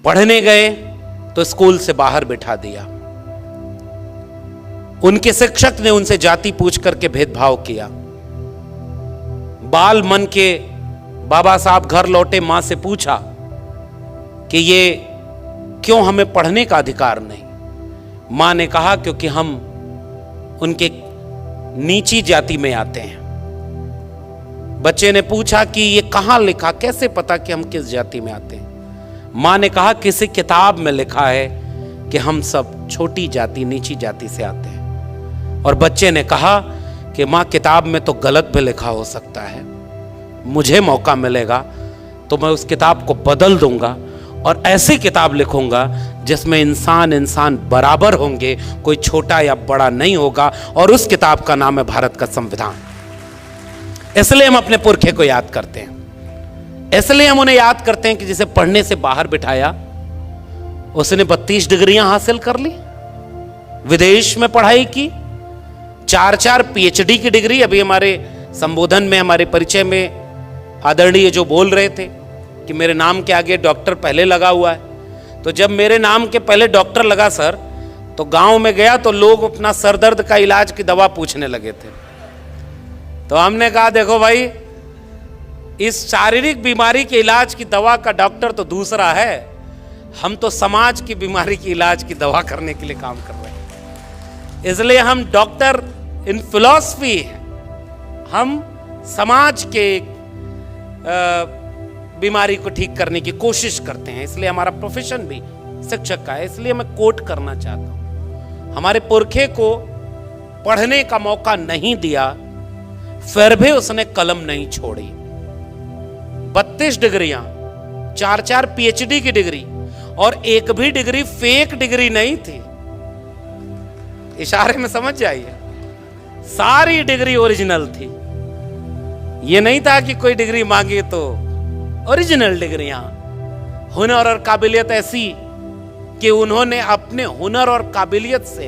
पढ़ने गए तो स्कूल से बाहर बिठा दिया। उनके शिक्षक ने उनसे जाति पूछ करके भेदभाव किया। बाल मन के बाबा साहब घर लौटे, मां से पूछा कि ये क्यों हमें पढ़ने का अधिकार नहीं। मां ने कहा क्योंकि हम उनके नीची जाति में आते हैं। बच्चे ने पूछा कि ये कहां लिखा, कैसे पता कि हम किस जाति में आते हैं। मां ने कहा किसी किताब में लिखा है कि हम सब छोटी जाति, नीची जाति से आते हैं। और बच्चे ने कहा कि मां किताब में तो गलत भी लिखा हो सकता है, मुझे मौका मिलेगा तो मैं उस किताब को बदल दूंगा और ऐसी किताब लिखूंगा जिसमें इंसान इंसान बराबर होंगे, कोई छोटा या बड़ा नहीं होगा। और उस किताब का नाम है भारत का संविधान। इसलिए हम अपने पुरखे को याद करते हैं, इसलिए हम उन्हें याद करते हैं कि जिसे पढ़ने से बाहर बिठाया उसने 32 डिग्रियां हासिल कर ली, विदेश में पढ़ाई की, 4-4 पीएचडी की डिग्री। अभी हमारे संबोधन में, हमारे परिचय में आदरणीय जो बोल रहे थे कि मेरे नाम के आगे डॉक्टर पहले लगा हुआ है, तो जब मेरे नाम के पहले डॉक्टर लगा सर, तो गांव में गया तो लोग अपना सर दर्द का इलाज की दवा पूछने लगे थे। तो हमने कहा देखो भाई, इस शारीरिक बीमारी के इलाज की दवा का डॉक्टर तो दूसरा है, हम तो समाज की बीमारी की इलाज की दवा करने के लिए काम कर रहे हैं। इसलिए हम डॉक्टर इन फिलॉसफी हैं, हम समाज के बीमारी को ठीक करने की कोशिश करते हैं। इसलिए हमारा प्रोफेशन भी शिक्षक का है। इसलिए मैं कोट करना चाहता हूं, हमारे पुरखे को पढ़ने का मौका नहीं दिया, फिर भी उसने कलम नहीं छोड़ी। 32 डिग्रियां, 4-4 पीएचडी की डिग्री, और एक भी डिग्री फेक डिग्री नहीं थी। इशारे में समझ जाइए, सारी डिग्री ओरिजिनल थी। ये नहीं था कि कोई डिग्री मांगी तो ओरिजिनल डिग्रियां। हुनर और काबिलियत ऐसी कि उन्होंने अपने हुनर और काबिलियत से,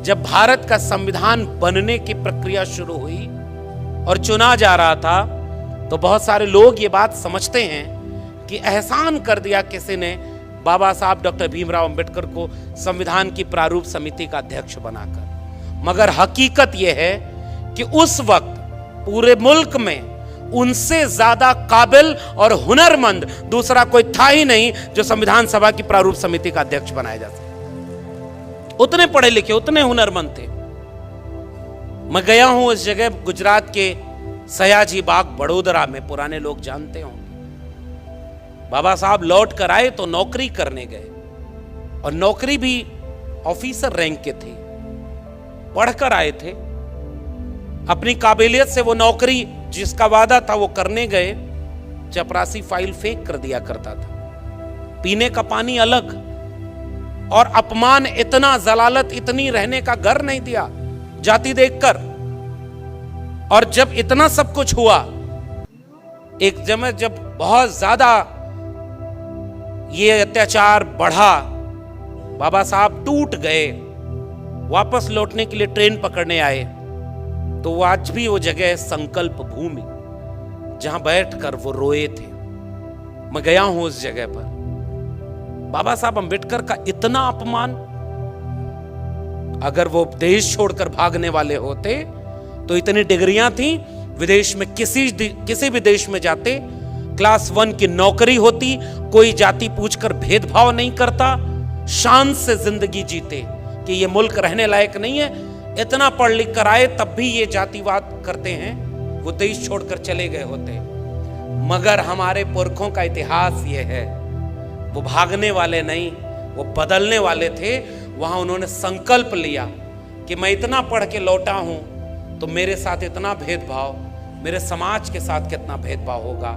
जब भारत का संविधान बनने की प्रक्रिया शुरू हुई और चुना जा रहा था, तो बहुत सारे लोग ये बात समझते हैं कि एहसान कर दिया किसी ने बाबा साहब डॉक्टर भीमराव अंबेडकर को संविधान की प्रारूप समिति का अध्यक्ष बनाकर। मगर हकीकत यह है कि उस वक्त पूरे मुल्क में उनसे ज्यादा काबिल और हुनरमंद दूसरा कोई था ही नहीं जो संविधान सभा की प्रारूप समिति का अध्यक्ष बनाया जा सके। उतने पढ़े लिखे, उतने हुनरमंद थे। मैं गया हूं उस जगह, गुजरात के सयाजी बाग बड़ोदरा में, पुराने लोग जानते होंगे। बाबा साहब लौट कर आए तो नौकरी करने गए, और नौकरी भी ऑफिसर रैंक के थे, पढ़कर आए थे। अपनी काबिलियत से वो नौकरी जिसका वादा था वो करने गए, चपरासी फाइल फेंक कर दिया करता था, पीने का पानी अलग, और अपमान इतना, जलालत इतनी, रहने का घर नहीं दिया जाति देखकर। और जब इतना सब कुछ हुआ, एक जब बहुत ज्यादा ये अत्याचार बढ़ा, बाबा साहब टूट गए, वापस लौटने के लिए ट्रेन पकड़ने आए, तो वो आज भी वो जगह है संकल्प भूमि, जहां बैठकर वो रोए थे। मैं गया हूं उस जगह पर। बाबा साहब अंबेडकर का इतना अपमान, अगर वो देश छोड़कर भागने वाले होते तो इतनी डिग्रियां थी, विदेश में किसी भी देश में जाते, क्लास 1 की नौकरी होती, कोई जाति पूछकर भेदभाव नहीं करता, शान से जिंदगी जीते कि ये मुल्क रहने लायक नहीं है। इतना पढ़ लिख कर आए तब भी ये जातिवाद करते हैं, वो देश छोड़कर चले गए होते। मगर हमारे पुरखों का इतिहास ये है, वो भागने वाले नहीं, वो बदलने वाले थे। वहां उन्होंने संकल्प लिया कि मैं इतना पढ़ के लौटा हूं तो मेरे साथ इतना भेदभाव, मेरे समाज के साथ कितना भेदभाव होगा।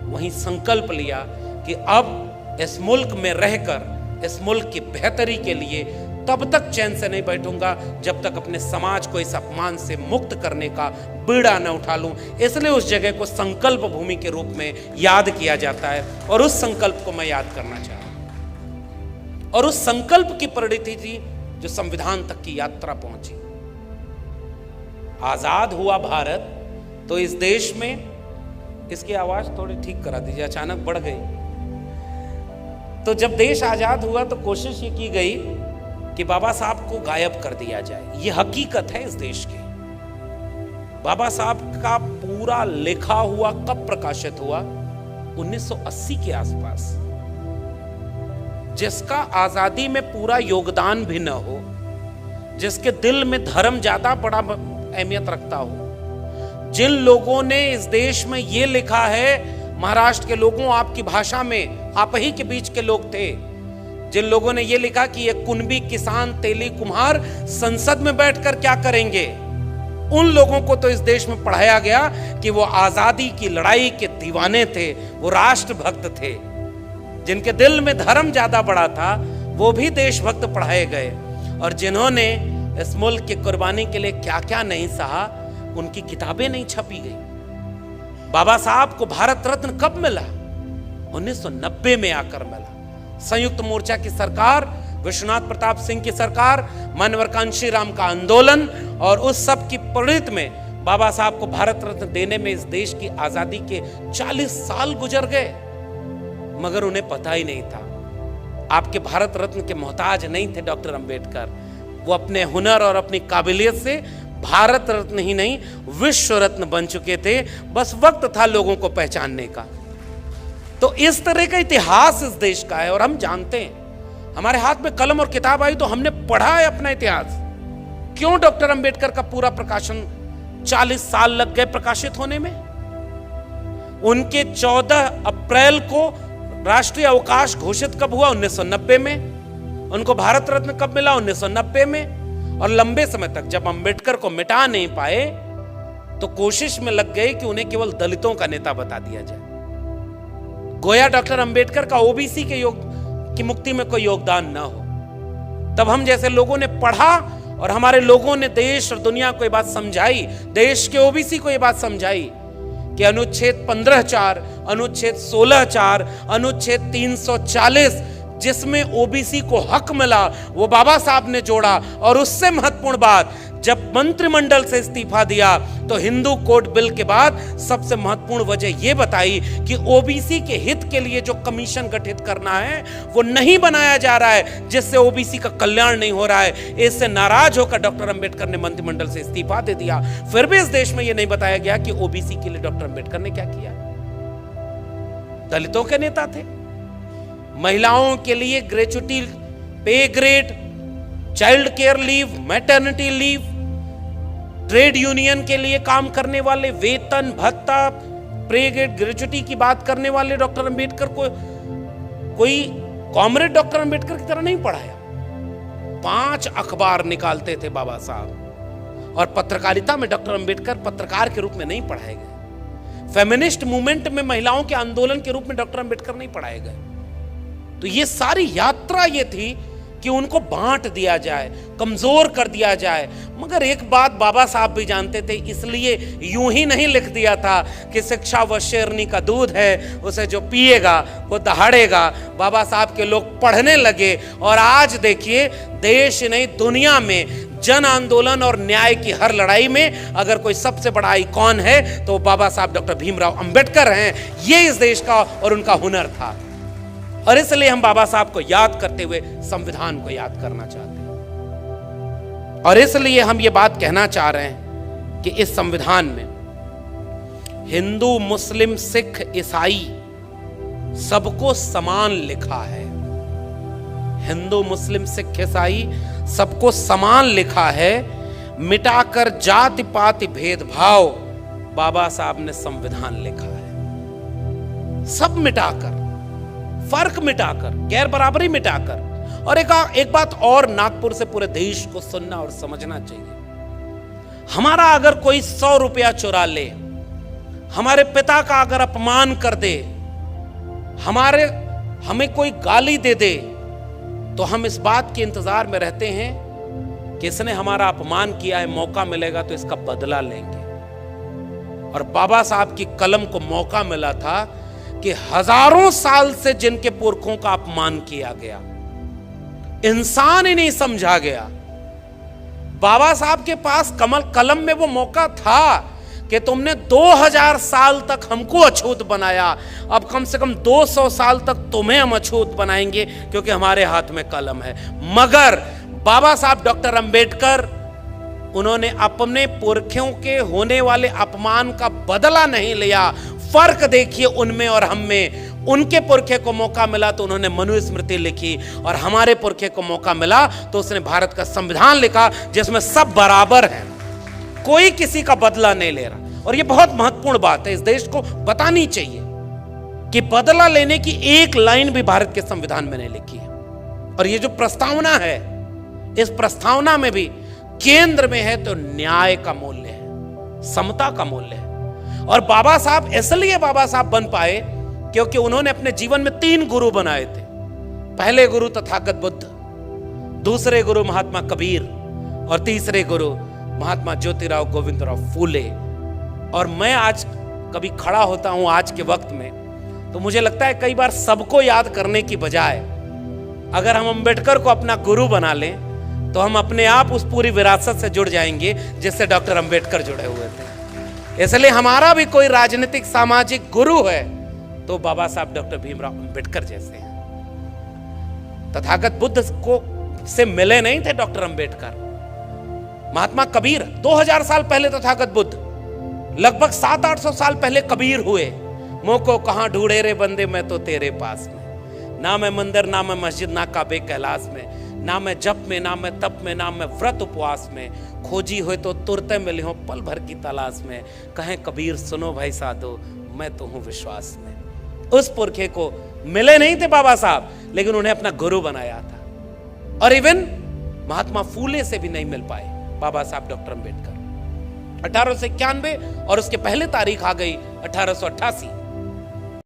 वहीं संकल्प लिया कि अब इस मुल्क में रहकर, इस मुल्क की बेहतरी के लिए तब तक चैन से नहीं बैठूंगा जब तक अपने समाज को इस अपमान से मुक्त करने का बीड़ा न उठा लूं। इसलिए उस जगह को संकल्प भूमि के रूप में याद किया जाता है, और उस संकल्प को मैं याद करना चाहता हूं। और उस संकल्प की परिणति थी जो संविधान तक की यात्रा पहुंची। आजाद हुआ भारत तो इस देश में, इसकी आवाज थोड़ी ठीक करा दीजिए, अचानक बढ़ गई। तो जब देश आजाद हुआ तो कोशिश ये की गई कि बाबा साहब को गायब कर दिया जाए। ये हकीकत है इस देश की। बाबा साहब का पूरा लिखा हुआ कब प्रकाशित हुआ? 1980 के आसपास। जिसका आजादी में पूरा योगदान भी न हो, जिसके दिल में धर्म ज्यादा बड़ा अहमियत रखता हो, जिन लोगों ने इस देश में यह लिखा है, महाराष्ट्र के लोगों आपकी भाषा में, आप ही के बीच के लोग थे, जिन लोगों ने यह लिखा कि ये कुंभी किसान तेली कुम्हार संसद में बैठकर क्या करेंगे, उन लोगों को तो इस देश में पढ़ाया गया कि वो आजादी की लड़ाई के दीवाने थे, वो राष्ट्रभक्त थे। जिनके दिल में धर्म ज्यादा बड़ा था वो भी देशभक्त पढ़ाए गए, और जिन्होंने इस मुल्क की कुर्बानी के लिए क्या क्या नहीं सहा, उनकी किताबें नहीं छपी गई। बाबा साहब को भारत रत्न कब मिला? 1990 में आकर मिला। संयुक्त मोर्चा की सरकार, विश्वनाथ प्रताप सिंह की सरकार, मानवर कांशीराम का आंदोलन और उस सब की प्रेरित में बाबा साहब को भारत रत्न देने में इस देश की आजादी के 40 साल गुजर गए, मगर उन्हें पता ही नहीं था। आपके भारत रत्न के मोहताज नहीं थे डॉक्टर अंबेडकर। वो अपने हुनर और अपनी काबिलियत से भारत रत्न ही नहीं, विश्व रत्न बन चुके थे। बस वक्त था लोगों को पहचानने का। तो इस तरह का इतिहास इस देश का है, और हम जानते हैं। हमारे हाथ में कलम और किताब आई तो हमने पढ़ा है अपना इतिहास। क्यों डॉक्टर अंबेडकर का पूरा प्रकाशन 40 साल लग गए प्रकाशित होने में? उनके 14 अप्रैल को राष्ट्रीय अवकाश घोषित कब हुआ? 1990 में। उनको भारत रत्न कब मिला? 1990 में। और लंबे समय तक जब अंबेडकर को मिटा नहीं पाए तो कोशिश में लग गए कि उन्हें केवल दलितों का नेता बता दिया जाए, गोया डॉक्टर अंबेडकर का ओबीसी की मुक्ति में कोई योगदान ना हो। तब हम जैसे लोगों ने पढ़ा और हमारे लोगों ने देश और दुनिया को यह बात समझाई, देश के ओबीसी को यह बात समझाई कि अनुच्छेद 15(4), अनुच्छेद 16(4), अनुच्छेद 340 जिसमें ओबीसी को हक मिला, वो बाबा साहब ने जोड़ा। और उससे महत्वपूर्ण बात, जब मंत्रिमंडल से इस्तीफा दिया तो हिंदू कोड बिल के बाद सबसे महत्वपूर्ण वजह यह बताई कि ओबीसी के हित के लिए जो कमीशन गठित करना है वो नहीं बनाया जा रहा है, जिससे ओबीसी का कल्याण नहीं हो रहा है। इससे नाराज होकर डॉक्टर अंबेडकर ने मंत्रिमंडल से इस्तीफा दे दिया। फिर भी इस देश में यह नहीं बताया गया कि ओबीसी के लिए डॉक्टर अंबेडकर ने क्या किया। दलितों के नेता थे, महिलाओं के लिए ग्रेच्युटी, पे grade, child care leave, maternity leave, trade union के लिए काम करने वाले वेतन भत्ता, पे ग्रेड, ग्रेच्युटी की बात करने वाले डॉक्टर अंबेडकर को कोई कॉमरेड डॉक्टर अंबेडकर की तरह नहीं पढ़ाया। 5 अखबार निकालते थे बाबा साहब, और पत्रकारिता में डॉक्टर अंबेडकर पत्रकार के रूप में नहीं पढ़ाए गए। फेमिनिस्ट मूवमेंट में महिलाओं के आंदोलन के रूप में डॉक्टर अंबेडकर नहीं पढ़ाए गए। तो ये सारी यात्रा ये थी कि उनको बांट दिया जाए, कमजोर कर दिया जाए। मगर एक बात बाबा साहब भी जानते थे, इसलिए यूं ही नहीं लिख दिया था कि शिक्षा वो शेरनी का दूध है, उसे जो पिएगा वो दहाड़ेगा। बाबा साहब के लोग पढ़ने लगे, और आज देखिए देश नहीं दुनिया में जन आंदोलन और न्याय की हर लड़ाई में अगर कोई सबसे बड़ा आइकॉन है तो बाबा साहब डॉक्टर भीमराव अंबेडकर हैं। ये इस देश का और उनका हुनर था, और इसलिए हम बाबा साहब को याद करते हुए संविधान को याद करना चाहते हैं। और इसलिए हम ये बात कहना चाह रहे हैं कि इस संविधान में हिंदू, मुस्लिम, सिख, ईसाई सबको समान लिखा है। हिंदू, मुस्लिम, सिख, ईसाई सबको समान लिखा है। मिटाकर जाति पाति भेदभाव बाबा साहब ने संविधान लिखा है। सब मिटाकर, फर्क मिटाकर, गैर बराबरी मिटाकर। और एक बात और नागपुर से पूरे देश को सुनना और समझना चाहिए। हमारा अगर कोई 100 रुपया चुरा ले, हमारे पिता का अगर अपमान कर दे, हमें कोई गाली दे दे, तो हम इस बात के इंतजार में रहते हैं कि इसने हमारा अपमान किया है, मौका मिलेगा तो इसका बदला लेंगे। और बाबा साहब की कलम को मौका मिला था कि हजारों साल से जिनके पुरखों का अपमान किया गया, इंसान ही नहीं समझा गया, बाबा साहब के पास कलम में वो मौका था कि तुमने 2000 साल तक हमको अछूत बनाया, अब कम से कम 200 साल तक तुम्हें हम अछूत बनाएंगे, क्योंकि हमारे हाथ में कलम है। मगर बाबा साहब डॉक्टर अंबेडकर, उन्होंने अपने पुरखों के होने वाले अपमान का बदला नहीं लिया। फर्क देखिए उनमें और हम में। उनके पुरखे को मौका मिला तो उन्होंने मनुस्मृति लिखी, और हमारे पुरखे को मौका मिला तो उसने भारत का संविधान लिखा, जिसमें सब बराबर हैं, कोई किसी का बदला नहीं ले रहा। और यह बहुत महत्वपूर्ण बात है, इस देश को बतानी चाहिए कि बदला लेने की एक लाइन भी भारत के संविधान में नहीं लिखी है। और ये जो प्रस्तावना है, इस प्रस्तावना में भी केंद्र में है तो न्याय का मूल्य है, समता का मूल्य है। और बाबा साहब इसलिए बाबा साहब बन पाए क्योंकि उन्होंने अपने जीवन में 3 गुरु बनाए थे। पहले गुरु तथागत बुद्ध, दूसरे गुरु महात्मा कबीर, और तीसरे गुरु महात्मा ज्योतिराव गोविंदराव फूले। और मैं आज कभी खड़ा होता हूं आज के वक्त में, तो मुझे लगता है कई बार सबको याद करने की बजाय अगर हम अंबेडकर को अपना गुरु बना लें तो हम अपने आप उस पूरी विरासत से जुड़ जाएंगे जिससे डॉक्टर अंबेडकर जुड़े हुए थे। इसलिए हमारा भी कोई राजनीतिक सामाजिक गुरु है तो बाबा साहब डॉक्टर भीमराव अंबेडकर जैसे हैं। तथागत बुद्ध को से मिले नहीं थे डॉक्टर अंबेडकर। महात्मा कबीर 2000 साल पहले तथागत बुद्ध, लगभग 700-800 साल पहले कबीर हुए। मोको कहां ढूंढे रे बंदे, मैं तो तेरे पास में। ना मैं मंदिर, ना मैं मस्जिद, ना काबे कैलाश में, ना मैं जप में, ना मैं तप में, ना मैं व्रत उपवास में। खोजी हुए तो तुरते मिले हो पल भर की तलाश में। कहें कबीर सुनो भाई साधो, मैं तो हूं विश्वास में। उस पुरखे को मिले नहीं थे बाबा साहब, लेकिन उन्हें अपना गुरु बनाया था। और इवन महात्मा फूले से भी नहीं मिल पाए बाबा साहब डॉक्टर अंबेडकर। 1891 और उसके पहले तारीख आ गई 1888।